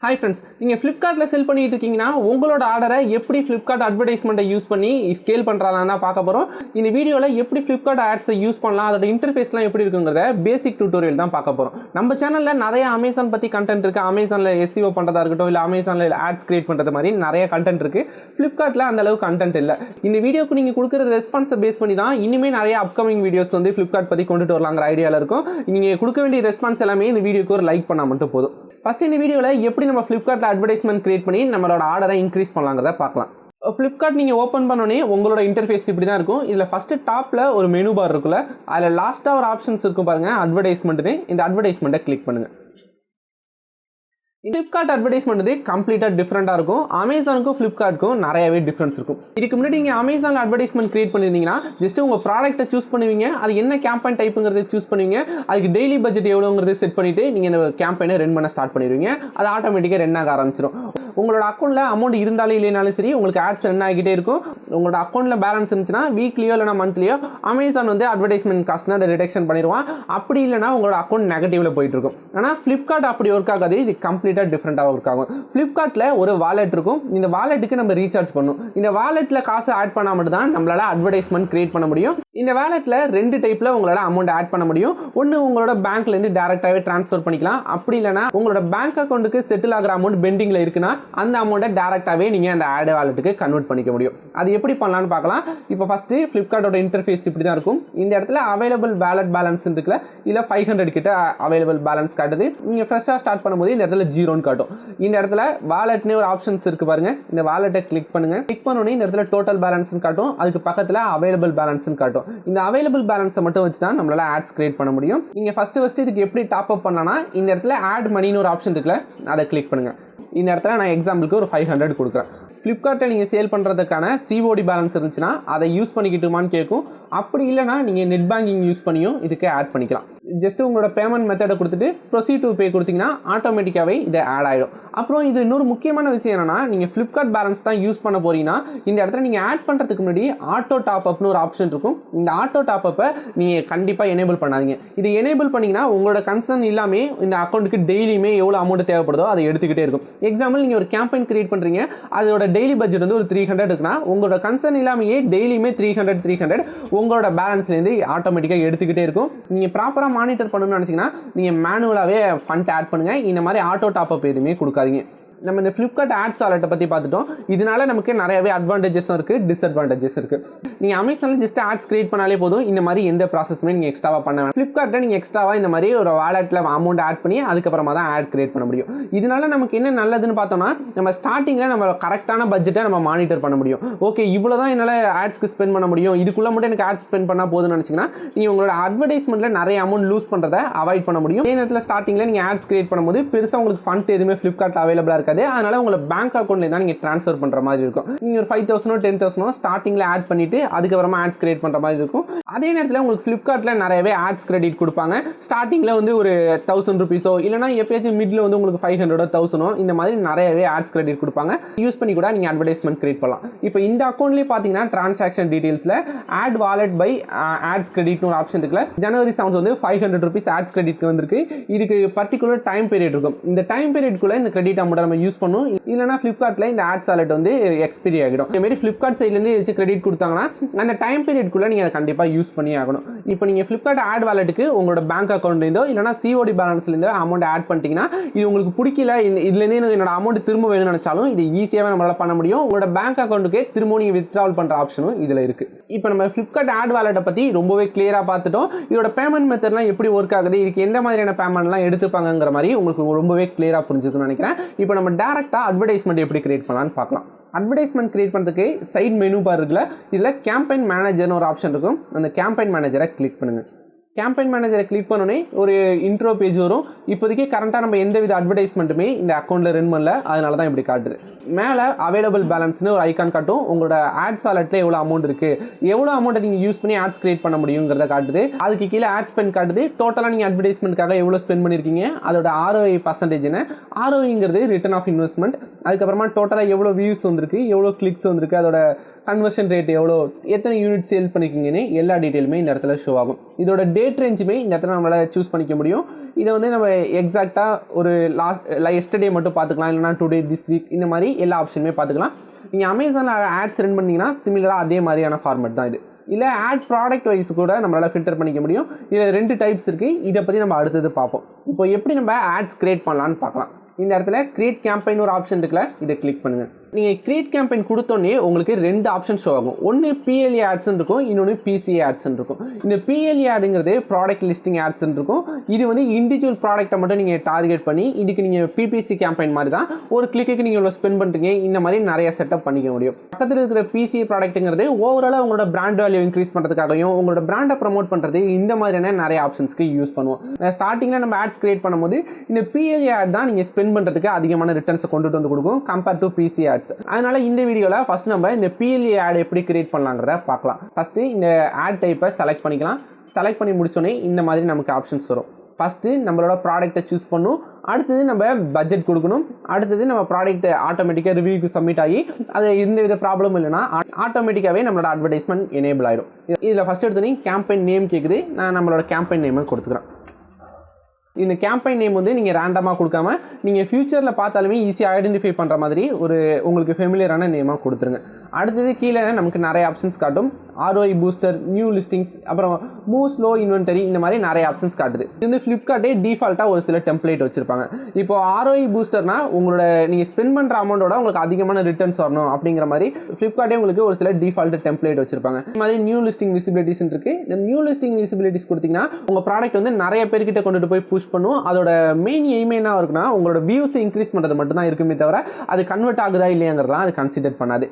Hi friends, நீங்க Flipkartல செல் பண்ணிட்டு இருக்கீங்கன்னா உங்களோட ஆர்டரை எப்படி Flipkart அட்வர்டைஸ்மென்ட்டை யூஸ் பண்ணி ஸ்கேல் பண்றலாம்னா பார்க்க போறோம். இந்த வீடியோல எப்படி Flipkart ஆட்ஸை யூஸ் பண்ணலாம், அதோட இன்டர்ஃபேஸ்லாம் எப்படி இருக்குங்கறத பேசிக் டியூட்டோரியல் தான் பார்க்க போறோம். நம்ம சேனல்ல நிறைய Amazon பத்தி கண்டென்ட் இருக்கு. Amazonல SEO பண்றதா இருக்கட்டும், இல்ல Amazonல ஆட்ஸ் கிரியேட் பண்றது மாதிரி நிறைய கண்டென்ட் இருக்கு. Flipkartல அந்த அளவுக்கு கண்டென்ட் இல்ல. இந்த வீடியோக்கு நீங்க கொடுக்கிற ரெஸ்பான்ஸை பேஸ் பண்ணி தான் இனிமே நிறைய அப்கமிங் வீடியோஸ் வந்து Flipkart பத்தி கொண்டுட்டு வரலாம்ங்கற ஐடியால இருக்கும். நீங்க கொடுக்க வேண்டிய ரெஸ்பான்ஸ் எல்லாமே இந்த வீடியோக்கு ஒரு லைக் பண்ணா மட்டும் போதும். ஃபர்ஸ்ட் இந்த வீடியோல எப்படி நம்ம Flipkartல அட்வர்டைஸ்மென்ட் கிரியேட் பண்ணி நம்மளோட ஆர்டரை இன்க்ரீஸ் பண்ணலாம்ங்கறத பார்க்கலாம். Flipkart நீங்க ஓபன் பண்ணோனே உங்களோட இன்டர்ஃபேஸ் இப்படி தான் இருக்கும். இதுல ஃபர்ஸ்ட் டாப்ல ஒரு மெனு பார் இருக்குல, அதுல லாஸ்டா ஒரு ஆப்ஷன்ஸ் இருக்கும் பாருங்க, அட்வர்டைஸ்மென்ட்னு. இந்த அட்வர்டைஸ்மென்ட்டை கிளிக் பண்ணுங்க. Flipkart அட்வர்டைஸ்மென்ட் வந்து கம்ப்ளீட்டா டிஃபரெண்டா இருக்கும். Amazonக்கும் Flipkartக்கும் நிறையவே டிஃபரன்ஸ் இருக்கும். இதுக்கு முன்னாடி நீங்க Amazon அட்வர்டைஸ்மென்ட் கிரியேட் பண்ணிருந்தீங்கன்னா ஜஸ்ட் உங்க ப்ராடக்ட்டை சூஸ் பண்ணுவீங்க, அது என்ன கேம்பெயின் டைப்ங்கறதை சூஸ் பண்ணுவீங்க, அதுக்கு டெய்லி பட்ஜெட் எவ்வளவுங்கறதை செட் பண்ணிட்டு நீங்க இந்த கேம்பெயினை ரன் பண்ண ஸ்டார்ட் பண்ணிடுவீங்க. அது ஆட்டோமேட்டிக்கா ரன் ஆக ஆரம்பிச்சிடும். உங்களோட அக்கௌண்ட்ல அமௌண்ட் இருந்தாலும் இல்லைனாலும் சரி, உங்களுக்கு ஆட்ஸ் ரன் ஆகிட்டே இருக்கும். உங்களோட அக்கௌண்ட்ல பேலன்ஸ் இருந்துச்சுன்னா வீக்லியோ இல்லைனா மந்த்லியோ Amazon வந்து அட்வர்டைஸ்மென்ட் காஸ்ட்னா அதை ரிடக்ஷன் பண்ணிடுவான். அப்படி இல்லைனா உங்களோட அக்கௌண்ட் நெகட்டிவ்ல போயிட்டு இருக்கும். ஆனா Flipkart அப்படி ஒர்க் ஆகாது. இது கம்ப்ளீட்டா டிஃபரெண்டா ஒர்க் ஆகும். Flipkartல ஒரு வாலெட் இருக்கும். இந்த வாலெட்டுக்கு நம்ம ரீசார்ஜ் பண்ணணும். இந்த வாலெட்ல காசு ஆட் பண்ணா மட்டும் தான் நம்மளால அட்வர்டைஸ்மென்ட் கிரியேட் பண்ண முடியும். இந்த வாலெட்ல ரெண்டு டைப்ல உங்களால அமௌண்ட் ஆட் பண்ண முடியும். ஒன்னு உங்களோட பேங்க்ல இருந்து டைரக்டாவே ட்ரான்ஸ்ஃபர் பண்ணிக்கலாம். அப்படி இல்லனா உங்களோட பேங்க் அக்கவுண்ட்க்கு செட்டில் ஆகிற அமௌண்ட் பெண்டிங்ல இருக்குனா அந்த அமௌண்ட்டை டைரக்டாவே நீங்க அந்த ஆட் வாலெட்டுக்கு கன்வெர்ட் பண்ணிக்க முடியும். அது எப்படி பண்ணலாம்னு பார்க்கலாம். இப்போ ஃபர்ஸ்ட் Flipkartோட இன்டர்ஃபேஸ் இப்படி தான் இருக்கும். இந்த இடத்துல அவைலபிள் வாலெட் பேலன்ஸ் இருக்குல, இல்ல 500 கிட்ட அவைலபிள் பேலன்ஸ் காட்டுது. நீங்க ஃப்ரெஷ்ஷா ஸ்டார்ட் பண்ணும்போது இந்த இடத்துல 0ன்னு காட்டும். இந்த இடத்துல வாலெட்னே ஒரு ஆப்ஷன்ஸ் இருக்கு பாருங்க. இந்த வாலெட்டை கிளிக் பண்ணுங்க. கிளிக் பண்ணோனே இந்த இடத்துல டோட்டல் பேலன்ஸ் காட்டும். அதுக்கு பக்கத்துல அவைலபிள் பேலன்ஸ் காட்டும். இந்த அவைலபிள் பேலன்ஸை மட்டும் வச்சு தான் நம்மளால ஆட்ஸ் கிரியேட் பண்ண முடியும். நீங்க ஃபர்ஸ்ட் இதுக்கு எப்படி டாப் அப் பண்ணலாம்னா இந்த இடத்துல ஆட் மணின்னு ஒரு ஆப்ஷன் இருக்குல, அதை கிளிக் பண்ணுங்க. இந்த இடத்துல நான் எக்ஸாம்பிளுக்கு ஒரு 500 கொடுக்குறேன். Flipkartல நீங்க சேல் பண்றதுக்கான COD பேலன்ஸ் இருந்துச்சுன்னா அதை யூஸ் பண்ணிக்கிட்டுமான்னு கேட்கும். அப்படி இல்லைனா நீங்க நெட் பேங்கிங் யூஸ் பண்ணியும் இதுக்கு ஆட் பண்ணிக்கலாம். ஜஸ்ட் உங்களோட பேமெண்ட் மெத்தடை கொடுத்துட்டு ப்ரொசீட் டு பே கொடுத்தீங்கன்னா ஆட்டோமேட்டிக்காவே இது ஆட் ஆயிடும். அப்புறம் இது இன்னொரு முக்கியமான விஷயம் என்னன்னா, நீங்க Flipkart பேலன்ஸ் தான் யூஸ் பண்ண போறீங்கன்னா இந்த இடத்துல நீங்க ஆட் பண்றதுக்கு முன்னாடி ஆட்டோ டாப் அப்னு ஒரு ஆப்ஷன் இருக்கும். இந்த ஆட்டோ டாப் அப்பை நீங்க கண்டிப்பா எனேபிள் பண்ணாதீங்க. இது எனேபிள் பண்ணீங்கன்னா உங்களோட கன்சர்ன் இல்லாம இந்த அக்கௌண்ட்டுக்கு டெய்லியுமே எவ்வளவு அமௌண்ட் தேவைப்படுதோ அதை எடுத்துக்கிட்டே இருக்கும். எக்ஸாம்பிள் நீங்க ஒரு கேம்பெயின் கிரியேட் பண்றீங்க, அதோட டெய்லி பட்ஜெட் வந்து ஒரு 300 இருக்குன்னா உங்களோட கன்சர்ன் இல்லாமயே டெய்லியுமே 300 உங்களோட பேலன்ஸ்ல இருந்து ஆட்டோமேட்டிக்கா எடுத்துக்கிட்டே இருக்கும். நீங்க ப்ராப்பரா மானிட்டர் பண்ணணும்னு நினைச்சீங்கன்னா நீங்க மேனுவலாவே ஃபண்ட் ஆட் பண்ணுங்க. இந்த மாதிரி ஆட்டோ டாப் அப் எதுவுமே கொடுக்காதீங்க. நம்ம இந்த Flipkart ஆட்ஸ் வாலெட்டை பத்தி பார்த்துட்டோம். இதனால நமக்கு நிறையவே அட்வான்டேஜஸும் இருக்கு, டிஸ்அட்வான்டேஜஸ் இருக்கு. நீங்க Amazonல ஜஸ்ட் ஆட்ஸ் கிரியேட் பண்ணாலே போதும். இந்த மாதிரி எந்த ப்ராசஸுமே நீங்க எக்ஸ்ட்ராவா பண்ண வேண்டாம். Flipkartல நீங்க எக்ஸ்ட்ராவா இந்த மாதிரி ஒரு வாலெட்ல அமௌண்ட் ஆட் பண்ணி அதுக்கப்புறமா தான் ஆட் கிரியேட் பண்ண முடியும். இதனால நமக்கு என்ன நல்லதுன்னு பார்த்தோம்னா, நம்ம ஸ்டார்டிங்ல நம்ம கரெக்டான பட்ஜெட்டை நம்ம மானிட்டர் பண்ண முடியும். ஓகே, இவ்வளவுதான் என்னால ஆட்ஸ்க்கு ஸ்பெண்ட் பண்ண முடியும், இதுக்குள்ள மட்டும் எனக்கு ஆட் ஸ்பெண்ட் பண்ணா போதும்னு நினைச்சீங்கன்னா நீங்க உங்களோட அட்வர்டைஸ்மெண்ட்ல நிறைய அமௌண்ட் லூஸ் பண்றதை அவாய்ட் பண்ண முடியும். அதே நேரத்தில் ஸ்டார்டிங்ல நீங்க ஆட்ஸ் கிரியேட் பண்ணும்போது பெருசா உங்களுக்கு ஃபண்ட் எதுவுமே Flipkartல அவைலபிளா இருக்காது. அதனால உங்க பேங்க் அக்கவுண்ட்ல தான் நீங்க ட்ரான்ஸ்ஃபர் பண்ற மாதிரி இருக்கும். நீங்க ஒரு 5000 10,000 ஸ்டார்டிங்ல ஆட் பண்ணிட்டு அதுக்கப்புறமா ஆட்ஸ் கிரியேட் பண்ற மாதிரி இருக்கும். அதே நேரத்தில் உங்களுக்கு Flipkartல நிறையவே ஆட்ஸ் கிரெடிட் கொடுப்பாங்க. ஸ்டார்டிங்ல வந்து ஒரு 1000 ரூபீஸோ இல்லனா எப்பயாச்சும் மிட்ல வந்து உங்களுக்கு 500 1000 இந்த மாதிரி நிறையவே ஆட்ஸ் கிரெடிட் கொடுப்பாங்க. யூஸ் பண்ணி கூட நீங்க அட்வர்டைஸ்மென்ட் கிரியேட் பண்ணலாம். இப்போ இந்த அக்கவுண்ட்லயே பாத்தீங்கன்னா டிரான்சாக்ஷன் டீடைல்ஸ்ல ஆட் வாலெட் பை ஆட்ஸ் கிரெடிட்னு ஒரு ஆப்ஷன் இருக்குல. ஜனவரி 7 வந்து 500 ரூபீஸ் ஆட்ஸ் கிரெடிட் வந்திருக்கு. இதுக்கு பர்டிகுலர் டைம் பீரியட் இருக்கும். இந்த டைம் பீரியட்குள்ள இந்த கிரெடிட் அமௌண்ட் நம்ம யூஸ் பண்ணணும். இல்லனா Flipkartல இந்த ஆட்ஸ் வாலெட் வந்து எக்ஸ்பைரி ஆகிடும். இந்த மாதிரி Flipkart சைடுல இருந்து ஏதாச்சும் கிரெடிட் கொடுத்தாங்கன்னா அந்த டைம் பீரியட்குள்ள நீங்க அதை கண்டிப்பா யூஸ் பண்ணி ஆகணும். இப்போ நீங்க Flipkart ஆட் வாலெட்டுக்கு உங்களோட பேங்க் அக்கவுண்ட்ல இருந்தோ இல்லனா COD பேலன்ஸ்ல இருந்தோ அமௌண்ட் ஆட் பண்ணிட்டீங்கன்னா இது உங்களுக்கு பிடிக்கல, இதுல இருந்து என்னோட அமௌண்ட் திரும்ப வேணும்னு நினைச்சாலும் இது ஈஸியாவே நம்மளால பண்ண முடியும். உங்களோட பேங்க் அக்கவுண்ட்டுக்கு திரும்ப நீங்க வித்ட்ராவல் பண்ற ஆப்ஷனும் இதுல இருக்கு. இப்போ நம்ம Flipkart ஆட் வாலெட்டை பத்தி ரொம்பவே கிளியரா பார்த்துட்டோம். இதோட பேமெண்ட் மெத்தட்லாம் எப்படி ஒர்க் ஆகுது, இதுக்கு எந்த மாதிரியான பேமெண்ட்லாம் எடுத்துப்பாங்கங்கிற மாதிரி உங்களுக்கு ரொம்பவே கிளியரா புரிஞ்சுதுன்னு நினைக்கிறேன். இப்போ நம்ம டைரக்டா அட்வர்டைஸ்மெண்ட் எப்படி கிரியேட் பண்ணலாம்னு பார்க்கலாம். அட்வர்டைஸ்மெண்ட் கிரியேட் பண்றதுக்கு சைட் மெனு பார் இருக்குல்ல, இதுல கேம்பெயின் மேனேஜர்னு ஒரு ஆப்ஷன் இருக்கும். அந்த கேம்பெயின் மேனேஜரை கிளிக் பண்ணுங்க. கேம்பெயின் மேனேஜரை கிளிக் பண்ணோன்னே ஒரு இன்ட்ரோ பேஜ் வரும். இப்போதைக்கு கரண்டா நம்ம எந்த வித அட்வர்டைஸ்மெண்ட்டுமே இந்த அக்கௌண்ட்ல ரன் பண்ணல, அதனால தான் இப்படி காட்டுது. மேல அவைலபிள் பேலன்ஸ்னு ஒரு ஐகான் காட்டும். உங்களோட ஆட்ஸ் வாலெட்ல எவ்வளவு அமௌண்ட் இருக்கு, எவ்வளவு அமௌண்ட் நீங்க யூஸ் பண்ணி ஆட்ஸ் கிரியேட் பண்ண முடியுங்கிறத காட்டுது. அதுக்கு கீழே ஆட் ஸ்பெண்ட் காட்டுது. டோட்டலா நீங்க அட்வர்டைஸ்மெண்ட்காக எவ்வளவு ஸ்பெண்ட் பண்ணிருக்கீங்க, அதோட ROI பர்சன்டேஜ்னு. ROIங்கிறது ரிட்டர்ன் ஆஃப் இன்வெஸ்ட்மெண்ட். அதுக்கப்புறமா டோட்டலா எவ்வளவு வியூஸ் வந்திருக்கு, எவ்வளவு கிளிக்ஸ் வந்திருக்கு, அதோட கன்வர்ஷன் ரேட் எவ்வளோ, எத்தனை யூனிட் சேல் பண்ணிக்கிங்கன்னு எல்லா டீட்டெயிலுமே இந்த இடத்துல ஷோ ஆகும். இதோட டேட் ரேஞ்சுமே இந்த இடத்துல நம்மளால் சூஸ் பண்ணிக்க முடியும். இதை வந்து நம்ம எக்ஸாக்டாக ஒரு எஸ்டர்டே மட்டும் பார்த்துக்கலாம், இல்லைனா டுடே, திஸ் வீக், இந்த மாதிரி எல்லா ஆப்ஷனுமே பார்த்துக்கலாம். நீங்கள் அமேசானில் ஆட்ஸ் ரன் பண்ணிங்கன்னா சிமிலராக அதே மாதிரியான ஃபார்மேட் தான் இது. இல்லை ஆட் ப்ராடக்ட் வைஸ் கூட நம்மளால் ஃபில்டர் பண்ணிக்க முடியும். இதில் 2 டைப்ஸ் இருக்குது. இதை பற்றி நம்ம அடுத்தது பார்ப்போம். இப்போ எப்படி நம்ம ஆட்ஸ் கிரியேட் பண்ணலான்னு பார்க்கலாம். இந்த இடத்துல கிரியேட் கேம்பெயின் ஒரு ஆப்ஷன் இருக்குல்ல, இதை கிளிக் பண்ணுங்கள். நீங்கள் கிரியேட் கேம்பெயின் கொடுத்தோன்னே உங்களுக்கு 2 ஆப்ஷன் ஷோ ஆகும். ஒன்று PLA ஆட்ஸ்ன்னு இருக்கும், இன்னொன்று PCA ஆட்ஸ்ன்னு இருக்கும். இந்த PLA ஆடுங்கிறது ப்ராடக்ட் லிஸ்டிங் ஆட்ஸ்ன்னு இருக்கும். இது வந்து இண்டிவிஜுவல் ப்ராடக்ட்டை மட்டும் நீங்கள் டார்கெட் பண்ணி இதுக்கு நீங்கள் PPC கேம்பெயின் மாதிரி தான் ஒரு கிளிக்கு நீங்கள் இவ்வளோ ஸ்பெண்ட் பண்ணுறீங்க, இந்த மாதிரி நிறைய செட்டப் பண்ணிக்க முடியும். பக்கத்தில் இருக்கிற PCA ப்ராடக்ட்டுங்கிறது ஓவராலாக உங்களோட பிராண்ட் வேல்யூ இன்க்ரீஸ் பண்ணுறதுக்காகவும் உங்களோட பிராண்டை ப்ரமோட் பண்ணுறது, இந்த மாதிரியான நிறைய ஆப்ஷன்ஸ்க்கு யூஸ் பண்ணுவோம். ஸ்டார்டிங்கில் நம்ம ஆட்ஸ் கிரியேட் பண்ணும்போது இந்த PLA ஆட் தான் நீங்கள் ஸ்பெண்ட் பண்ணுறதுக்கு அதிகமான ரிட்டர்ன்ஸை கொண்டுட்டு வந்து கொடுக்கும் கம்பேர் டு PCA ஆட்ஸ். அதனால இந்த வீடியோவில் ஃபர்ஸ்ட் நம்ம இந்த PLA ஆட் எப்படி கிரியேட் பண்ணலாங்கிறத பார்க்கலாம். ஃபர்ஸ்ட் இந்த ஆட் டைப்பை செலக்ட் பண்ணிக்கலாம். செலக்ட் பண்ணி முடிச்சோடனே இந்த மாதிரி நமக்கு ஆப்ஷன்ஸ் வரும். ஃபர்ஸ்ட் நம்மளோட ப்ராடக்ட்டை சூஸ் பண்ணணும். அடுத்தது நம்ம பட்ஜெட் கொடுக்கணும். அடுத்தது நம்ம ப்ராடக்ட் ஆட்டோமேட்டிக்காக ரிவ்யூக்கு சப்மிட் ஆகி அது எந்த வித ப்ராப்ளம் இல்லைனா ஆட்டோமேட்டிக்காகவே நம்மளோட அட்வர்டைஸ்மெண்ட் எனேபிள் ஆயிடும். இதில் ஃபர்ஸ்ட் எடுத்தோன்னே கேம்பெயின் நேம் கேட்குது. நான் நம்மளோட கேம்பெயின் நேமை கொடுத்துக்கிறேன். இந்த கேம்பெயின் நேம் வந்து நீங்கள் ரேண்டமாக கொடுக்காம நீங்கள் ஃபியூச்சரில் பார்த்தாலுமே ஈஸியாக ஐடென்டிஃபை பண்ணுற மாதிரி ஒரு உங்களுக்கு ஃபெமிலியரான நேமாக கொடுத்துருங்க. அடுத்தது கீழே நமக்கு நிறைய ஆப்ஷன்ஸ் காட்டும். ROI பூஸ்டர், நியூ லிஸ்டிங்ஸ், அப்புறம் மூவ் ஸ்லோ இன்வென்டரி, இந்த மாதிரி நிறைய ஆப்ஷன்ஸ் காட்டுது. இது வந்து ஃப்ளிப்கார்ட்டே டிஃபால்ட்டாக ஒரு சில டெம்ப்ளேட் வச்சிருப்பாங்க. இப்போ ROI பூஸ்டர்னா உங்களோட நீங்கள் ஸ்பெண்ட் பண்ணுற அமௌண்ட்டோட உங்களுக்கு அதிகமான ரிட்டர்ன்ஸ் வரணும் அப்படிங்கிற மாதிரி ஃப்ளிப்கார்ட்டே உங்களுக்கு ஒரு சில டிஃபால்ட் டெம்ப்ளேட் வச்சிருப்பாங்க. இந்த மாதிரி நியூ லிஸ்டிங் விசிபிலிட்டிஸ் இருக்கு. இந்த நியூ லிஸ்டிங் விசிபிலிட்டிஸ் கொடுத்தீங்கன்னா உங்கள் ப்ராடக்ட் வந்து நிறைய பேர்கிட்ட கொண்டுட்டு போய் புஷ் பண்ணும். அதோட மெயின் எய்ம் என்ன இருக்குன்னா உங்களோட வியூஸ் இன்க்ரீஸ் பண்ணுறது மட்டும் தான் இருக்குமே தவிர அது கன்வெர்ட் ஆகுதா இல்லையாங்கிறதுலாம் அது கன்சிடர் பண்ணாது.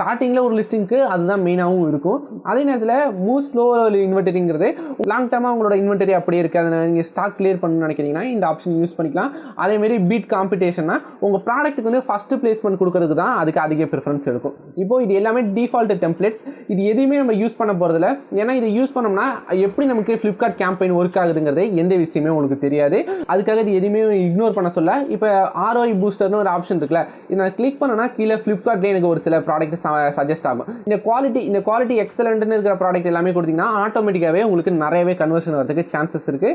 ஸ்டார்டிங்கில் ஒரு லிஸ்டிங்க்கு அதுதான் மெயினாகவும் இருக்கும். அதே நேரத்தில் மூவ் ஸ்லோ இன்வென்டரிங்கிறது லாங் டர்மாக உங்களோட இன்வென்டரி அப்படியே இருக்குது, அதை நீங்கள் ஸ்டாக் கிளியர் பண்ணணும்னு நினைக்கிறீங்கன்னா இந்த ஆப்ஷன் யூஸ் பண்ணிக்கலாம். அதேமாரி பீட் காம்படிஷன்னா உங்கள் ப்ராடக்ட்டுக்கு வந்து ஃபஸ்ட்டு பிளேஸ்மெண்ட் கொடுக்கறதுக்கு தான் அதுக்கு அதிக ப்ரிஃபரன்ஸ் இருக்கும். இப்போ இது எல்லாமே டிஃபால்ட் டெம்ப்ளேட்ஸ். இது எதுவுமே நம்ம யூஸ் பண்ண போகிறதில்ல. ஏன்னா இதை யூஸ் பண்ணோம்னா எப்படி நமக்கு ஃப்ளிப்கார்ட் கேம்பெயின் ஒர்க் ஆகுதுங்கிறது எந்த விஷயமே உங்களுக்கு தெரியாது. அதுக்காக இது எதுவுமே இக்னோர் பண்ண சொல்ல. இப்போ ROI பூஸ்டர்னு ஒரு ஆப்ஷன் இருக்குல்ல, இதை நான் கிளிக் பண்ணனா கீழே ஃப்ளிப்கார்ட்லேயே எனக்கு ஒரு சில ப்ராடக்ட் சஜஸ்ட் ஆகும். இந்த குவாலிட்டி எக்ஸலண்ட்னு இருக்கிற ப்ராடக்ட் எல்லாமே கொடுத்தீங்கன்னா ஆட்டோமேட்டிக்காகவே உங்களுக்கு நிறையவே கன்வர்ஷன் வரதுக்கு சான்சஸ் இருக்கு.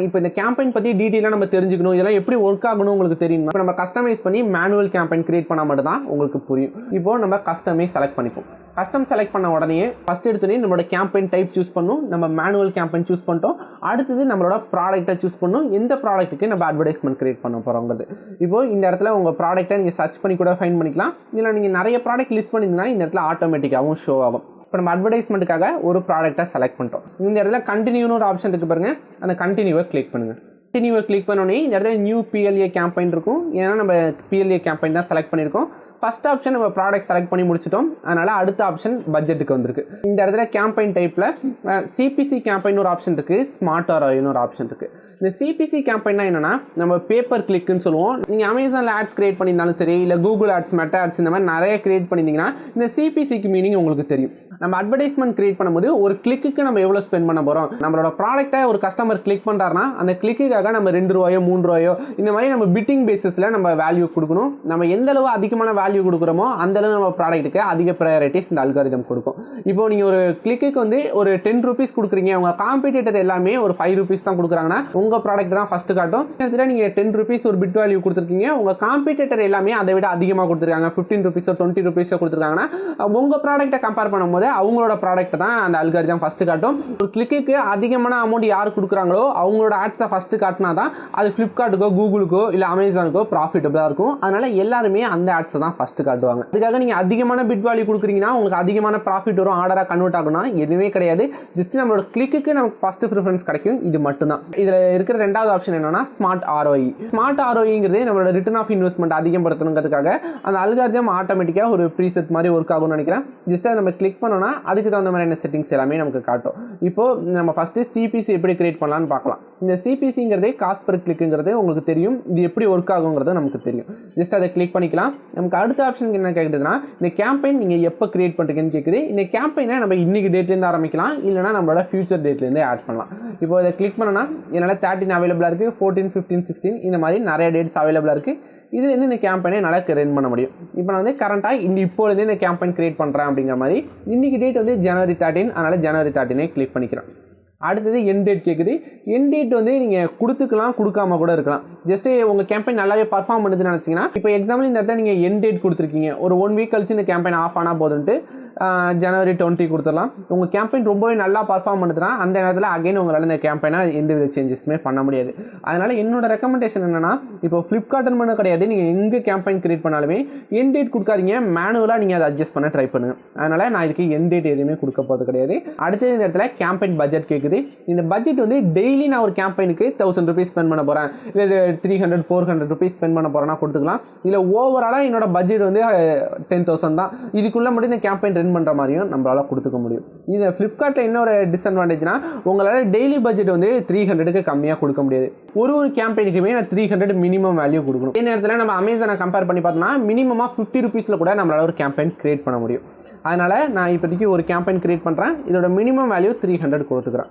இப்போ இந்த கேம்பெயின் பற்றி டீட்டெயிலாக நம்ம தெரிஞ்சுக்கணும், இதெல்லாம் எப்படி ஒர்க் ஆகணும் உங்களுக்கு தெரியும். இப்போ நம்ம கஸ்டமைஸ் பண்ணி மேனுவல் கேம்பெயின் கிரியேட் பண்ணால் மட்டும் தான் உங்களுக்கு புரியும். இப்போ நம்ம கஸ்டமைஸ் செலக்ட் பண்ணிப்போம். கஸ்டம் செலக்ட் பண்ண உடனே ஃபர்ஸ்ட் எடுத்தோடனே நம்மளோட கேம்பெயின் டைப் சூஸ் பண்ணணும். நம்ம மேனுவல் கேம்பெயின் சூஸ் பண்ணிட்டோம். அடுத்தது நம்மளோட ப்ராடக்ட்டை சூஸ் பண்ணணும். எந்த ப்ராடக்ட்டுக்கு நம்ம அட்வர்டைஸ்மெண்ட் கிரியேட் பண்ண போகிறோங்கிறது. இப்போ இந்த இடத்துல உங்கள் ப்ராடக்ட்டை நீங்கள் சர்ச் பண்ணி கூட ஃபைண்ட் பண்ணிக்கலாம். இல்லை நீங்கள் நிறைய ப்ராடக்ட் லிஸ்ட் பண்ணிங்கன்னா இந்த இடத்துல ஆட்டோமேட்டிக்காகவும் ஷோ ஆகும். இப்போ நம்ம அட்வர்டைஸ்மெண்ட்டுக்காக ஒரு ப்ராடக்ட்டை செலக்ட் பண்ணிட்டோம். இந்த இடத்துல கண்டினியூன்னு ஒரு ஆப்ஷன் இருக்குது பாருங்கள், அந்த கண்டினியூவை கிளிக் பண்ணுங்கள். கண்டினியூவை கிளிக் பண்ணோடனே இந்த இடத்துல நியூ PLA கேம்பெயின் இருக்கும். ஏன்னா நம்ம PLA கேம்பெயின் தான் செலக்ட் பண்ணியிருக்கோம். ஃபர்ஸ்ட் ஆப்ஷன் நம்ம ப்ராடக்ட் செலக்ட் பண்ணி முடிச்சிட்டோம். அதனால் அடுத்த ஆப்ஷன் பட்ஜெட்டுக்கு வந்திருக்கு. இந்த இடத்துல கேம்பெயின் டைப்பில் CPC கேம்பெயின் ஒரு ஆப்ஷன் இருக்குது, ஸ்மார்ட் ROIன்னு ஒரு ஆப்ஷன் இருக்குது. இந்த CPC கேம்பெயின்னா என்னன்னா நம்ம பேப்பர் கிளிக்குன்னு சொல்லுவோம். நீங்கள் அமேசானில் ஆட்ஸ் கிரியேட் பண்ணியிருந்தாலும் சரி, இல்லை கூகுள் ஆட்ஸ், மெட்டா ஆட்ஸ், இந்த மாதிரி நிறைய கிரியேட் பண்ணியிருந்தீங்கன்னா இந்த CPCக்கு மீனிங் உங்களுக்கு தெரியும். நம்ம அட்வர்டைஸ்மெண்ட் கிரியேட் பண்ணும்போது ஒரு கிளிக்கு நம்ம எவ்வளோ ஸ்பெண்ட் பண்ண போகிறோம். நம்மளோட ப்ராடக்ட்டை ஒரு கஸ்டமர் கிளிக் பண்ணுறாருன்னா அந்த கிளிக்குக்காக நம்ம 2 ரூபாயோ 3 ரூபாயோ இந்த மாதிரி நம்ம பிட்டிங் பேசிஸில் நம்ம வேல்யூ கொடுக்கணும். நம்ம எந்த அளவு அதிகமான வேல்யூ கொடுக்குறோமோ அந்த அளவு நம்ம ப்ராடக்ட்டுக்கு அதிக ப்ரையாரிட்டிஸ் இந்த அல்காரிதம் கொடுக்கும். இப்போ நீங்கள் ஒரு கிளிக்கு வந்து ஒரு 10 ரூபீஸ் கொடுக்குறீங்க, உங்கள் காம்படிட்டர் எல்லாமே ஒரு 5 ரூபீஸ் தான் கொடுக்குறாங்கன்னா உங்கள் ப்ராடக்ட் தான் ஃபர்ஸ்ட் காட்டும். நீங்கள் 10 ரூபீஸ் ஒரு பிட் வேல்யூ கொடுத்துருக்கீங்க, உங்கள் காம்படிட்டர் எல்லாமே அதை விட அதிகமாக கொடுத்துருக்காங்க, 15 ரூபீஸோ 20 ரூபீஸோ கொடுத்துருக்காங்கன்னா உங்கள் ப்ராடக்ட்டை கம்பேர் பண்ணும்போது அவங்களோட ப்ராடக்ட் தான் அந்த அல்காரிதம் ஃபர்ஸ்ட் காட்டும். ஒரு கிளிக்கு அதிகமான அமௌண்ட் யார் கொடுக்குறாங்களோ அவங்களோட ஆட்ஸை ஃபர்ஸ்ட் காட்டினா தான் அது ஃப்ளிப்கார்ட்டுக்கோ கூகுளுக்கோ இல்லை அமேசானுக்கோ ப்ராஃபிட்டபிளாக இருக்கும். அதனால எல்லாருமே அந்த ஆட்ஸை தான் ஃபர்ஸ்ட் காட்டுவாங்க. அதுக்காக நீங்கள் அதிகமான பிட் வேல்யூ கொடுக்குறீங்கன்னா உங்களுக்கு அதிகமான ப்ராஃபிட் வரும், ஆர்டராக கன்வெர்ட் ஆகும்னா எதுவுமே கிடையாது. ஜஸ்ட் நம்மளோட கிளிக்கு நமக்கு ஃபர்ஸ்ட் ப்ரிஃபரன்ஸ் கிடைக்கும். இது மட்டும்தான். இதில் இருக்கிற ரெண்டாவது ஆப்ஷன் என்னன்னா ஸ்மார்ட் ROI. ஸ்மார்ட் ROIங்கிறது நம்மளோட ரிட்டர்ன் ஆஃப் இன்வெஸ்ட்மெண்ட் அதிகப்படுத்தணுங்கிறதுக்காக அந்த அல்காரிதம் ஆட்டோமேட்டிக்காக ஒரு ப்ரீசெட் மாதிரி ஒர்க் ஆகும்னு நினைக்கிறேன். ஜஸ்ட் நம்ம கிளிக் பண்ணோம்னா அதுக்கு தகுந்த மாதிரியான செட்டிங்ஸ் எல்லாமே நமக்கு காட்டும். இப்போ நம்ம ஃபர்ஸ்ட் CPC எப்படி கிரியேட் பண்ணலாம்னு பார்க்கலாம். இந்த CPCங்கிறது காஸ்ட் பெர் கிளிக்குங்கிறது உங்களுக்கு தெரியும். இது எப்படி ஒர்க் ஆகுங்கிறது நமக்கு தெரியும். ஜஸ்ட் அதை கிளிக் பண்ணிக்கலாம். நமக்கு அடுத்த ஆப்ஷன் என்ன கேட்குதுன்னா இந்த கேம்பெயின் நீங்கள் எப்போ கிரியேட் பண்ணுறீங்கன்னு கேட்குது. இந்த கேம்பெயினை நம்ம இன்னைக்கு டேட்லேருந்து ஆரம்பிக்கலாம், இல்லைனா நம்மளோட ஃபியூச்சர் டேட்லேருந்து ஆட் பண்ணலாம். இப்போ இதை கிளிக் பண்ணோன்னா என்னால் 13 அவைலபிளாக இருக்குது, 14, 15, 16 இந்த மாதிரி நிறைய டேட்ஸ் அவைலபிளாக இருக்குது. இதுலேருந்து இந்த கேம்பெயினை என்னால் ரன் பண்ண முடியும். இப்போ நான் வந்து கரண்ட்டாக இப்போலேருந்து இந்த கேம்பெயின் கிரியேட் பண்ணுறேன் அப்படிங்கிற மாதிரி இன்றைக்கி டேட் வந்து January 13, அதனால் January 13 கிளிக் பண்ணிக்கிறேன். அடுத்தது எண்ட் டேட் கேட்குது. எண்ட் டேட் வந்து நீங்கள் கொடுத்துக்கலாம், கொடுக்காம கூட இருக்கலாம். ஜஸ்ட்டு உங்கள் கேம்பெயின் நல்லாவே பர்ஃபார்ம் பண்ணுதுன்னு நினச்சிங்கன்னா, இப்போ எக்ஸாம்பிள் இந்த இடத்துல நீங்கள் எண்ட் டேட் கொடுத்துருக்கீங்க, ஒரு 1 வீக் கழிச்சு இந்த கேம்பெயின் ஆஃப் ஆனால் போதுன்ட்டு January 20 கொடுத்துடலாம். உங்கள் கேம்பெயின் ரொம்பவே நல்லா பர்ஃபார்ம் பண்ணுதுன்னா அந்த நேரத்தில் அகைன் உங்களால் இந்த கேம்பெயினை எந்த வித சேஞ்சஸுமே பண்ண முடியாது. அதனால் என்னோட ரெக்கமெண்டேஷன் என்னென்னா, இப்போ ஃப்ளிப்கார்ட்னு பண்ண கிடையாது, நீங்கள் எங்கே கேம்பெயின் கிரியேட் பண்ணாலுமே எண்ட் டேட் கொடுக்காதீங்க, மேனுவலாக நீங்கள் அதை அட்ஜஸ்ட் பண்ண ட்ரை பண்ணுங்கள். அதனால் நான் இதுக்கு எண்ட் டேட் எதுவுமே கொடுக்க போகிறது கிடையாது. அடுத்தது இந்த இடத்துல கேம்பெயின் பட்ஜெட் கேட்குது. இந்த பட்ஜெட் வந்து டெய்லி நான் ஒரு கேம்பெயினுக்கு 1000 rupees ஸ்பெண்ட் பண்ண போகிறேன், இல்லை 300-400 rupees ஸ்பெண்ட் பண்ண போகிறேன்னா கொடுத்துக்கலாம். இல்லை ஓவராலாக என்னோட பட்ஜெட் வந்து 10,000 தான், இதுக்குள்ளே மட்டும் இந்த கேம்பெயின் ரன் பண்ணுற மாதிரியும் நம்மளால கொடுத்துக்க முடியும். இந்த ஃப்ளிப்கார்ட்டில் என்ன ஒரு டிஸ்அட்வான்டேஜ்னா, உங்களால் டெய்லி பட்ஜெட் வந்து 300க்கு கம்மியாக கொடுக்க முடியாது. ஒரு கேம்பெயினுக்குமே நான் 300 மினிமம் வேல்யூ கொடுக்கணும். இந்த நேரத்தில் நம்ம அமேசானை கம்பேர் பண்ணி பார்த்தோம்னா மினிமமாக 50 rupeesல கூட நம்மளால ஒரு கேம்பெயின் கிரியேட் பண்ண முடியும். அதனால் நான் இப்போதைக்கு ஒரு கேம்பெயின் கிரியேட் பண்ணுறேன், இதோட மினிமம் வேல்யூ 300 கொடுத்துக்கிறேன்.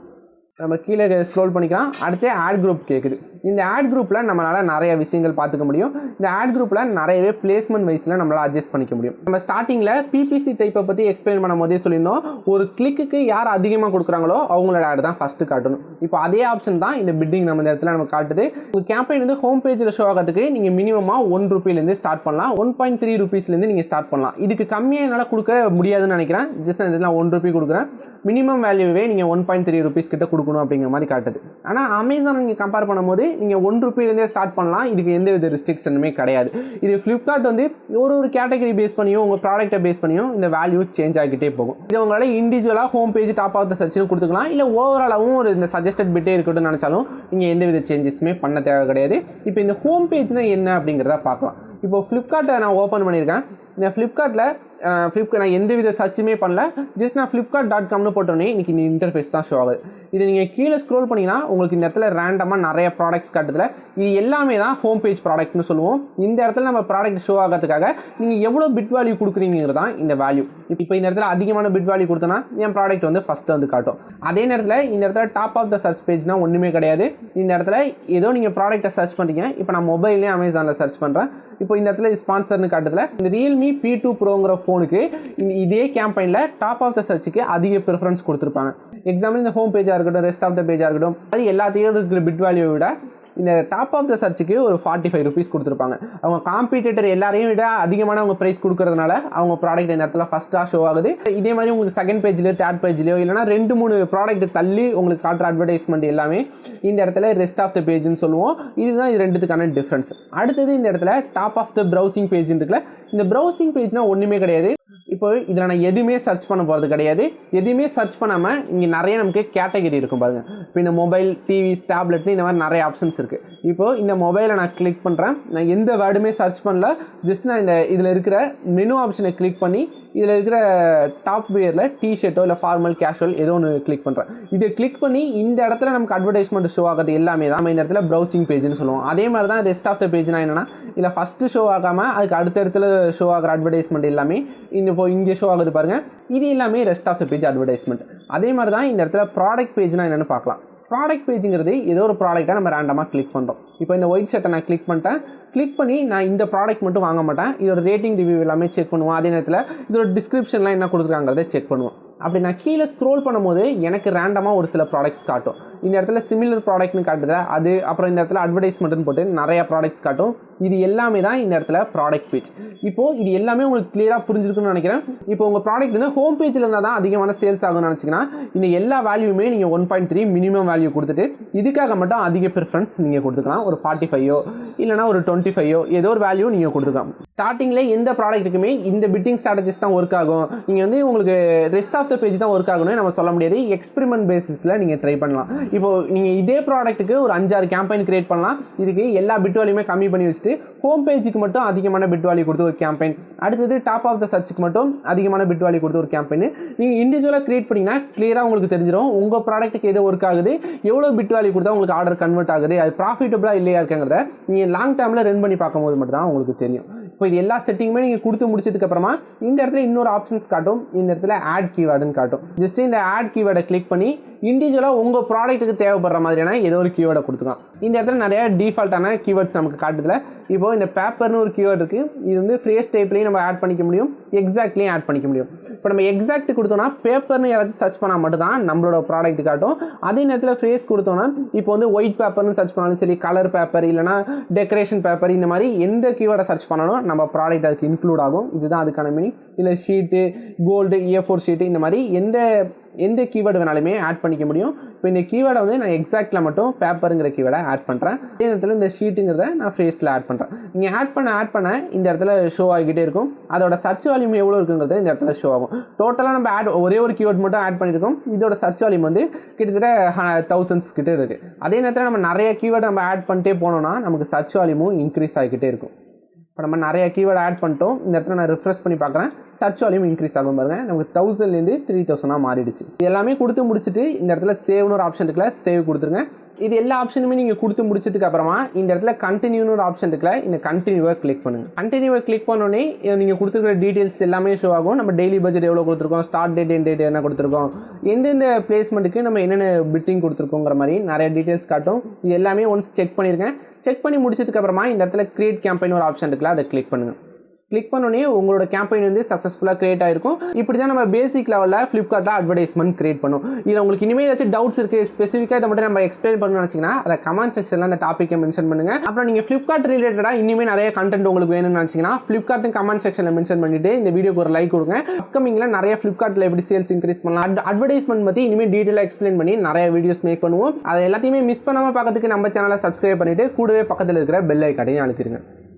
நம்ம கீழே ஸ்க்ரோல் பண்ணிக்கலாம். அடுத்து ஆட் குரூப் கேட்குது. இந்த ஆட் குரூப்பில் நம்மளால் நிறைய விஷயங்கள் பார்த்துக்க முடியும். இந்த ஆட் குரூப்பில் நிறையவே பிளேஸ்மெண்ட் வைஸில் நம்மளால் அட்ஜஸ்ட் பண்ணிக்க முடியும். நம்ம ஸ்டார்டிங்கில் பிபிசி டைப்பை பற்றி எக்ஸ்பிளைன் பண்ணும் போதே சொல்லியிருந்தோம், ஒரு கிளிக்கு யார் அதிகமாக கொடுக்குறாங்களோ அவங்களோட ஆட் தான் ஃபஸ்ட்டு காட்டணும். இப்போ அதே ஆப்ஷன் தான் இந்த பிட்டிங் நம்ம இந்த இடத்துல நம்ம காட்டுது. உங்கள் கேம்பெயின் வந்து ஹோம் பேஜில் ஷோ ஆகிறதுக்கு நீங்கள் மினிமமாக 1 ரூபீலேருந்து ஸ்டார்ட் பண்ணலாம், 1.3 rupeesலேருந்து நீங்கள் ஸ்டார்ட் பண்ணலாம். இதுக்கு கம்மியாக என்னால் கொடுக்க முடியாதுன்னு நினைக்கிறேன். ஜஸ்ட் நான் இதில் 1 ரூபி கொடுக்குறேன். மினிமம் வேல்யூவே நீங்கள் 1.3 rupees கிட்ட கொடுக்கணும் அப்படிங்கிற மாதிரி காட்டுது. ஆனால் அமேசான் நீங்கள் கம்பேர் பண்ணும்போது நீங்கள் 1 ரூபீலேருந்தே ஸ்டார்ட் பண்ணலாம், இதுக்கு எந்த வித ரெஸ்ட்ரிக்ஷனுமே கிடையாது. இது ஃப்ளிப்கார்ட் வந்து ஒரு கேட்டகரி பேஸ் பண்ணியும் உங்கள் ப்ராடக்ட்டை பேஸ் பண்ணியும் இந்த வேல்யூ சேஞ்ச் ஆகிட்டே போகும். இது உங்களால் இண்டிவிஜுவலாக home page top of the சர்ச்னு கொடுத்துக்கலாம், இல்லை ஓவராலாகவும் ஒரு இந்த சஜஸ்டட் பிட்டே இருக்கட்டும்னு நினச்சாலும் நீங்கள் எந்த வித சேஞ்சஸுமே பண்ண தேவை கிடையாது. இப்போ இந்த ஹோம் பேஜ்னா என்ன அப்படிங்கிறத பார்க்கலாம். இப்போ ஃப்ளிப்கார்ட்டை நான் ஓப்பன் பண்ணியிருக்கேன். இந்த ஃப்ளிப்கார்ட்டில் நான் எந்த வித சர்ச்சுமே பண்ணல, ஜஸ்ட் நான் flipkart.comனு போட்டோன்னே இன்றைக்கி இந்த இன்டர்ஃபேஸ் தான் ஷோ ஆகுது. இது நீங்கள் கீழே ஸ்க்ரோல் பண்ணிங்கன்னா உங்களுக்கு இந்த இடத்துல ரேண்டமாக நிறைய ப்ராடக்ட்ஸ் காட்டுதில்ல, இது எல்லாமே தான் ஹோம் பேஜ் ப்ராடக்ட்ஸ்னு சொல்லுவோம். இந்த இடத்துல நம்ம ப்ராடக்ட் ஷோ ஆகிறதுக்காக நீங்கள் எவ்வளோ பிட் வேல்யூ கொடுக்குறீங்கிறது தான் இந்த வேல்யூ. இப்போ இந்த இடத்துல அதிகமான பிட் வேல்யூ கொடுத்தோன்னா என் ப்ராடக்ட் வந்து ஃபஸ்ட்டு வந்து காட்டும். அதே நேரத்தில் இந்த இடத்துல டாப் ஆஃப் த சர்ச் பேஜ்னால் ஒன்றுமே கிடையாது. இந்த இடத்துல ஏதோ நீங்கள் ப்ராடக்ட்டை சர்ச் பண்ணுறீங்க, இப்போ நான் மொபைல்லேயே அமேசானில் சர்ச் பண்ணுறேன். இப்போ இந்த இடத்துல ஸ்பான்சர்னு காட்டுதில்ல, இந்த ரியல்மி P2 Proங்கிற ஃபோனுக்கு இதே கேம்பெயினில் டாப் ஆஃப் த சர்ச்சுக்கு அதிக ப்ரிஃபரன்ஸ் கொடுத்துருப்பாங்க. எக்ஸாம்பிள் இந்த ஹோம் பேஜாக இருக்கட்டும், ரெஸ்ட் ஆஃப் த பேஜாக இருக்கட்டும், அது எல்லாத்தையும் இருக்கிற பிட் வேல்யூவை விட இந்த டாப் ஆஃப் த சர்ச்சுக்கு ஒரு 45 rupees கொடுத்துருப்பாங்க. அவங்க காம்பீட்டேட்டர் எல்லாரையும் விட அதிகமான அவங்க ப்ரைஸ் கொடுக்கறதுனால அவங்க ப்ராடக்ட் இந்த இடத்துல ஃபஸ்ட்டாக ஷோ ஆகுது. இதே மாதிரி உங்களுக்கு செகண்ட் பேஜ்லையோ தேர்ட் பேஜ்லையோ இல்லைனா 2-3 ப்ராடக்ட் தள்ளி உங்களுக்கு காட்டுற அட்வர்டைஸ்மெண்ட் எல்லாமே இந்த இடத்துல ரெஸ்ட் ஆஃப் த பேஜ்னு சொல்லுவோம். இதுதான் இது ரெண்டுத்துக்கான டிஃப்ரென்ஸ். அடுத்தது இந்த இடத்துல top of the browsing page இருக்குல்ல, இந்த ப்ரௌசிங் பேஜ்னா ஒன்றுமே கிடையாது. இப்போ இதில் நான் எதுவுமே சர்ச் பண்ண போகிறது கிடையாது. எதுவுமே சர்ச் பண்ணாமல் இங்கே நிறைய நமக்கு கேட்டகரி இருக்கும் பாருங்கள். இப்போ இந்த மொபைல், டிவிஸ், டேப்லெட்னு இந்த மாதிரி நிறைய ஆப்ஷன்ஸ் இருக்குது. இப்போது இந்த மொபைலை நான் கிளிக் பண்ணுறேன். நான் எந்த வேர்டுமே சர்ச் பண்ணல, ஜஸ்ட் நான் இதில் இருக்கிற மெனு ஆப்ஷனை கிளிக் பண்ணி இதில் இருக்கிற டாப் வியரில் டிஷர்ட்டோ இல்லை ஃபார்மல் கேஷுவல் ஏதோ ஒன்று கிளிக் பண்ணுறேன். இதை கிளிக் பண்ணி இந்த இடத்துல நமக்கு அட்வர்டைஸ்மெண்ட் ஷோ ஆகிறது எல்லாமே தான் நம்ம இந்த இடத்துல ப்ரௌசிங் பேஜ்னு சொல்லுவோம். அதே மாதிரி தான் ரெஸ்ட் ஆஃப் த பேஜ்னா என்னென்னா, இதில் ஃபஸ்ட்டு ஷோ ஆகாமல் அதுக்கு அடுத்த இடத்துல ஷோ ஆகிற அட்வர்டைஸ்மெண்ட் எல்லாமே இப்போ இங்கே ஷோ ஆகுது பாருங்கள், இது எல்லாமே rest of the page advertisement. அதே மாதிரி தான் இந்த இடத்துல ப்ராடக்ட் பேஜ்னா என்னென்னு பார்க்கலாம். ப்ராடக்ட் பேஜுங்கிறது ஏதோ ஒரு ப்ராடக்ட்டை நம்ம ரேண்டமாக கிளிக் பண்ணுறோம். இப்போ இந்த ஒயிட் ஷர்ட்டை நான் கிளிக் பண்ணிட்டேன். கிளிக் பண்ணி நான் இந்த ப்ராடக்ட் மட்டும் வாங்க மாட்டேன், இதோட ரேட்டிங் ரிவ்யூ எல்லாமே செக் பண்ணுவோம். அதே நேரத்தில் இதோட டிஸ்கிரிப்ஷன்லாம் என்ன கொடுக்குறாங்கிறத செக் பண்ணுவோம். அப்படி நான் கீழே ஸ்க்ரோல் பண்ணும்போது எனக்கு ரேண்டமாக ஒரு சில ப்ராடக்ட்ஸ் காட்டும். இந்த இடத்துல சிமிலர் ப்ராடக்ட்னு காட்டுது, அது அப்புறம் இந்த இடத்துல அட்வர்டைஸ்மெண்ட்னு போட்டு நிறையா ப்ராடக்ட்ஸ் காட்டும். இது எல்லாமே தான் இந்த இடத்துல ப்ராடக்ட் பேஜ். இப்போது இது எல்லாமே உங்களுக்கு கிளியராக புரிஞ்சிருக்குன்னு நினைக்கிறேன். இப்போ உங்கள் ப்ராடக்ட் வந்து ஹோம் பேஜில் இருந்தால் தான் அதிகமான சேல்ஸ் ஆகும்னு நினச்சிங்கன்னா இந்த எல்லா வேல்யூமே நீங்கள் 1.3 மினிமம் வேல்யூ கொடுத்துட்டு இதுக்காக மட்டும் அதிக ப்ரிஃபரன்ஸ் நீங்கள் கொடுத்துக்கலாம். ஒரு 45 இல்லைனா ஒரு 25 ஏதோ ஒரு வேல்யூ நீங்கள் கொடுத்துக்கலாம். ஸ்டார்டிங்கில் எந்த ப்ராடக்ட்டுக்குமே இந்த பிட்டிங் ஸ்ட்ராட்டஜிஸ் தான் ஒர்க் ஆகும், நீங்கள் வந்து உங்களுக்கு ரெஸ்ட் ஆஃப் த பேஜ் தான் ஒர்க் ஆகணும்னு நம்ம சொல்ல முடியாது. எக்ஸ்பெரிமெண்ட் பேசிஸில் நீங்கள் ட்ரை பண்ணலாம். இப்போ நீங்கள் இதே ப்ராடக்ட்டுக்கு ஒரு 5-6 கேம்பெயின் கிரியேட் பண்ணலாம். இதுக்கு எல்லா பிட் வேல்யூமே கம்மி பண்ணி வச்சுட்டு ஹோம் பேஜுக்கு மட்டும் அதிகமான பிட் வேல்யூ கொடுத்து ஒரு கேம்பெயின், அடுத்தது டாப் ஆஃப் த சர்ச்சுக்கு மட்டும் அதிகமான பிட் வேல்யூ கொடுத்து ஒரு கேம்பெயின் நீங்கள் இண்டிவிஜுவலாக கிரியேட் பண்ணிங்கன்னா கிளியராக உங்களுக்கு தெரிஞ்சிடும் உங்கள் ப்ராடக்ட்டுக்கு எது ஒர்க் ஆகுது, எவ்வளோ பிட் வேல்யூ கொடுத்தா உங்களுக்கு ஆர்டர் கன்வெர்ட் ஆகுது, அது ப்ராஃபிட்டபுளாக இல்லையா இருக்குங்கிறத நீங்கள் லாங் டேர்மில் ரன் பண்ணி பார்க்கும்போது மட்டும் தான் உங்களுக்கு தெரியும். இப்போ இது எல்லா செட்டிங்குமே நீங்கள் கொடுத்து முடிச்சதுக்கப்புறமா இந்த இடத்துல இன்னொரு ஆப்ஷன்ஸ் காட்டும். இந்த இடத்துல ஆட் கீவேர்டுன்னு காட்டும். ஜஸ்ட் இந்த ஆட் கீவேர்டை கிளிக் பண்ணி இண்டிவிஜுவலாக உங்கள் ப்ராடக்ட்டுக்கு தேவைப்படுற மாதிரியான ஏதோ ஒரு கீவேர்டை கொடுத்துக்கலாம். இந்த இடத்துல நிறைய டிஃபால்ட்டான கீவேர்ட்ஸ் நமக்கு காட்டுதில்ல. இப்போது இந்த பேப்பர்னு ஒரு கீவேர்டு இருக்குது. இது வந்து ஃப்ரேஸ் டைப்லையும் நம்ம ஆட் பண்ணிக்க முடியும், எக்ஸாக்ட்லையும் ஆட் பண்ணிக்க முடியும். இப்போ நம்ம எக்ஸாக்ட் கொடுத்தோம்னா பேப்பர்னு யாராச்சும் சர்ச் பண்ணால் மட்டும் தான் நம்மளோட ப்ராடக்ட் காட்டும். அதே நேரத்தில் ஃப்ரேஸ் கொடுத்தோம்னா இப்போ வந்து ஒயிட் பேப்பர்னு சர்ச் பண்ணாலும் சரி, கலர் பேப்பர் இல்லைனா டெக்கரேஷன் பேப்பர், இந்த மாதிரி எந்த கீவேர்டை சர்ச் பண்ணாலும் நம்ம ப்ராடக்ட் அதுக்கு இன்க்ளூட் ஆகும். இதுதான் அதுக்கான மீனிங். இல்லை ஷீட்டு, கோல்டு, A4 ஷீட்டு, இந்த மாதிரி எந்த கீவேர்டு வேணாலுமே ஆட் பண்ணிக்க முடியும். இப்போ இந்த கீவேர்டை வந்து நான் எக்ஸாக்டில் மட்டும் பேப்பருங்கிற கீவேர்டை ஆட் பண்ணுறேன். அதே நேரத்தில் இந்த ஷீட்டுங்கிறத நான் ஃப்ரேஸில் ஆட் பண்ணுறேன். நீங்கள் ஆட் பண்ண இந்த இடத்துல ஷோ ஆகிக்கிட்டே இருக்கும். அதோட சர்ச் வால்யூம் எவ்வளோ இருக்குங்கிறது இந்த இடத்துல ஷோ ஆகும். டோட்டலாக நம்ம ஒரே ஒரு கீவேர்ட் மட்டும் ஆட் பண்ணியிருக்கோம். இதோட சர்ச் வால்யூம் வந்து கிட்டத்தட்ட 1000s கிட்டே இருக்குது. அதே நேரத்தில் நம்ம நிறைய கீவேர்டு நம்ம ஆட் பண்ணிட்டே போனோம்னா நமக்கு சர்ச் வால்யூமும் இன்க்ரீஸ் ஆகிக்கிட்டே இருக்கும். இப்போ நம்ம நிறைய கீவேர்டு ஆட் பண்ணிட்டோம். இந்த இடத்துல நான் ரிஃப்ரெஷ் பண்ணி பார்க்குறேன். சர்ச் வால்யூம் இன்க்ரீஸ் ஆகும் பாருங்க. நமக்கு 1000லேருந்து 3000 மாறிடுச்சு. இது எல்லாமே கொடுத்து முடிச்சுட்டு இந்த இடத்துல சேவ்னு ஒரு ஆப்ஷன் இருக்குல்ல, சேவ் கொடுத்துருங்க. இது எல்லா ஆப்ஷனுமே நீங்கள் கொடுத்து முடிச்சதுக்கு அப்புறமா இந்த இடத்துல கண்டினியூன்னு ஒரு ஆப்ஷன் இருக்குல்ல, இந்த கண்டினியூவை கிளிக் பண்ணுங்க. கண்டினியூவை கிளிக் பண்ணோடனே நீங்கள் கொடுத்துருக்கிற டீட்டெயில்ஸ் எல்லாமே ஷோ ஆகும். நம்ம டெய்லி பட்ஜெட் எவ்வளோ கொடுத்துருக்கோம், ஸ்டார்ட் டேட், எண்ட் டேட் என்ன கொடுத்துருக்கோம், எந்தெந்த பிளேஸ்மெண்ட்டுக்கு நம்ம என்னென்ன பிட்டிங் கொடுத்துருக்கோங்கிற மாதிரி நிறைய டீட்டெயில்ஸ் காட்டும். இது எல்லாமே ஒன்ஸ் செக் பண்ணியிருக்கேன். செக் பண்ணி முடிச்சதுக்கு அப்புறமா இந்த இடத்துல கிரியேட் கேம்பெயின் ஒரு ஆப்ஷன் இருக்குல்ல, அதை கிளிக் பண்ணுங்க. கிளிக் பண்ணோடனே உங்களோட கேம்பெயின் வந்து சக்ஸஸ்ஃபுல்லாக கிரியேட் ஆயிருக்கும். இப்படி தான் நம்ம பேசிக் லெவலில் ஃப்ளிப்கார்ட்டில் அட்வர்டைஸ்மெண்ட் கிரியேட் பண்ணும். இதில் உங்களுக்கு இனிமேல் ஏதாச்சும் டவுட்ஸ் இருக்குது, ஸ்பெசிஃபிக்காக இதை மட்டும் நம்ம எக்ஸ்பிளைன் பண்ணணும்னு நினச்சிங்கன்னா அதை கமெண்ட் செக்ஷனில் அந்த டாப்பிக்கை மென்ஷன் பண்ணுங்கள். அப்புறம் நீங்கள் ஃப்ளிப்கார்ட் ரிலேட்டடாக இனிமேல் நிறைய கண்டென்ட் உங்களுக்கு வேணும்னு நினச்சிங்கன்னா ஃப்ளிப்கார்ட் கமெண்ட் செக்ஷனில் மென்ஷன் பண்ணிட்டு இந்த வீடியோக்கு ஒரு லைக் கொடுங்க. அப்கமிங்கில் நிறைய ஃப்ளிப்கார்ட்டில் எப்படி சேல்ஸ் இன்க்ரீஸ் பண்ணலாம், அட்வர்டைஸ்மெண்ட் பற்றி இனிமேல் டீட்டெயிலாக எக்ஸ்பிளைன் பண்ணி நிறைய வீடியோஸ் மேக் பண்ணுவோம். அதை எல்லாத்தையுமே மிஸ் பண்ணாமல் பார்க்கறதுக்கு நம்ம சேனலை சப்ஸ்கிரைப் பண்ணிட்டு கூடவே பக்கத்தில் இருக்கிற பெல் ஐக்கானையும் அழுத்திடுங்க.